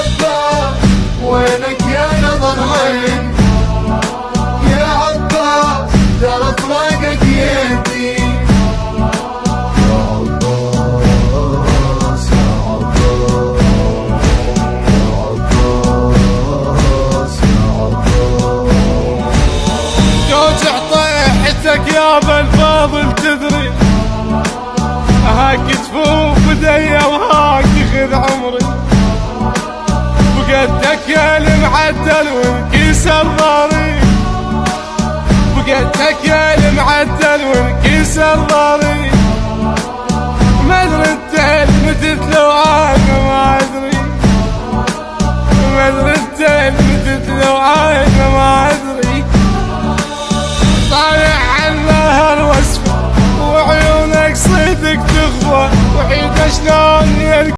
عباس وينك يا نظر عين يا عباس ترى فراقك يهدي يا عباس يا عباس يا عباس توجع طيحتك يا ابا الفاضل تدري هاك تفوق بديا وهاك يخذ عمري بقدك يا المعدل وانكيس الضاري بقدك يا المعدل وانكيس الضاري ما ادري انت متت لو